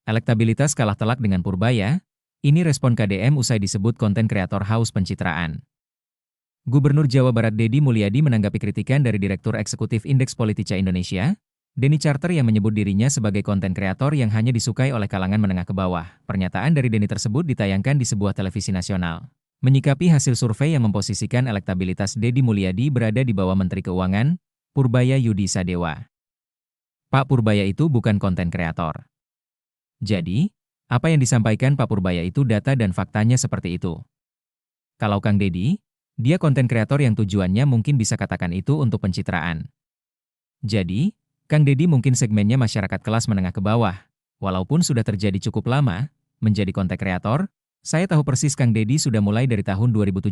Elektabilitas kalah telak dengan Purbaya, ini respon KDM usai disebut konten kreator haus pencitraan. Gubernur Jawa Barat Deddy Mulyadi menanggapi kritikan dari Direktur Eksekutif Indeks Politika Indonesia, Denny Carter yang menyebut dirinya sebagai konten kreator yang hanya disukai oleh kalangan menengah ke bawah. Pernyataan dari Denny tersebut ditayangkan di sebuah televisi nasional. Menyikapi hasil survei yang memposisikan elektabilitas Deddy Mulyadi berada di bawah Menteri Keuangan, Purbaya Yudi Sadewa. Pak Purbaya itu bukan konten kreator. Jadi, apa yang disampaikan Pak Purbaya itu data dan faktanya seperti itu. Kalau Kang Deddy, dia konten kreator yang tujuannya mungkin bisa katakan itu untuk pencitraan. Jadi, Kang Deddy mungkin segmennya masyarakat kelas menengah ke bawah. Walaupun sudah terjadi cukup lama, menjadi konten kreator, saya tahu persis Kang Deddy sudah mulai dari tahun 2017.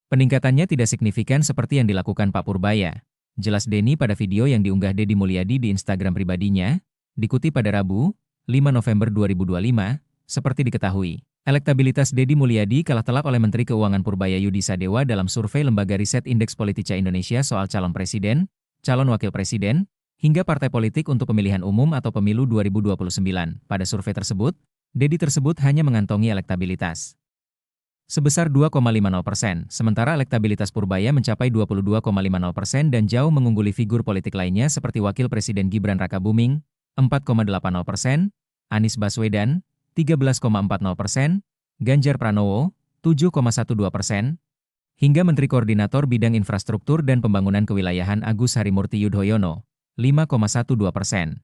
Peningkatannya tidak signifikan seperti yang dilakukan Pak Purbaya. Jelas Denny pada video yang diunggah Deddy Mulyadi di Instagram pribadinya, dikutip pada Rabu, 5 November 2025, seperti diketahui. Elektabilitas Deddy Mulyadi kalah telak oleh Menteri Keuangan Purbaya Yudi Sadewa dalam survei lembaga riset Indeks Politika Indonesia soal calon presiden, calon wakil presiden, hingga partai politik untuk pemilihan umum atau pemilu 2029. Pada survei tersebut, Deddy tersebut hanya mengantongi elektabilitas sebesar 2,50%, sementara elektabilitas Purbaya mencapai 22,50% dan jauh mengungguli figur politik lainnya seperti Wakil Presiden Gibran Rakabuming, 4,80%, Anies Baswedan, 13,40%, Ganjar Pranowo, 7,12%, hingga Menteri Koordinator Bidang Infrastruktur dan Pembangunan Kewilayahan Agus Harimurti Yudhoyono, 5,12%.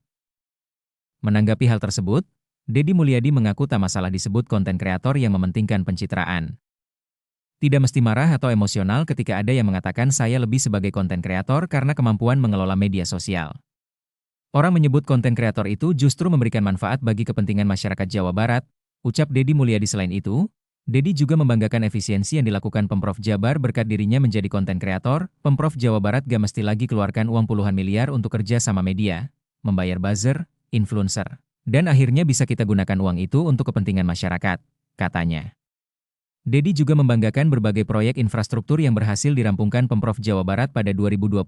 Menanggapi hal tersebut, Deddy Mulyadi mengaku tak masalah disebut konten kreator yang mementingkan pencitraan. Tidak mesti marah atau emosional ketika ada yang mengatakan saya lebih sebagai konten kreator karena kemampuan mengelola media sosial. Orang menyebut konten kreator itu justru memberikan manfaat bagi kepentingan masyarakat Jawa Barat, ucap Deddy Mulyadi. Selain itu, Deddy juga membanggakan efisiensi yang dilakukan Pemprov Jabar berkat dirinya menjadi konten kreator. Pemprov Jawa Barat gak mesti lagi keluarkan uang puluhan miliar untuk kerja sama media, membayar buzzer, influencer, dan akhirnya bisa kita gunakan uang itu untuk kepentingan masyarakat, katanya. Deddy juga membanggakan berbagai proyek infrastruktur yang berhasil dirampungkan Pemprov Jawa Barat pada 2025.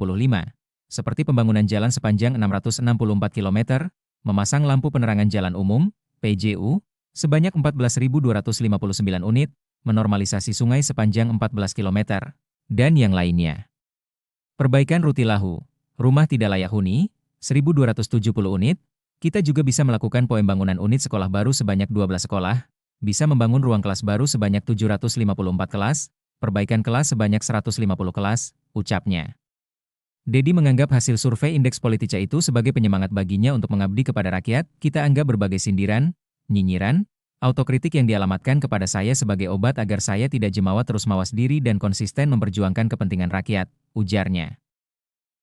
Seperti pembangunan jalan sepanjang 664 km, memasang lampu penerangan jalan umum, PJU, sebanyak 14.259 unit, menormalisasi sungai sepanjang 14 km, dan yang lainnya. Perbaikan Rutilahu, rumah tidak layak huni, 1.270 unit, kita juga bisa melakukan pembangunan unit sekolah baru sebanyak 12 sekolah, bisa membangun ruang kelas baru sebanyak 754 kelas, perbaikan kelas sebanyak 150 kelas, ucapnya. Deddy menganggap hasil survei Indeks Politika itu sebagai penyemangat baginya untuk mengabdi kepada rakyat. Kita anggap berbagai sindiran, nyinyiran, autokritik yang dialamatkan kepada saya sebagai obat agar saya tidak jemawa terus mawas diri dan konsisten memperjuangkan kepentingan rakyat, ujarnya.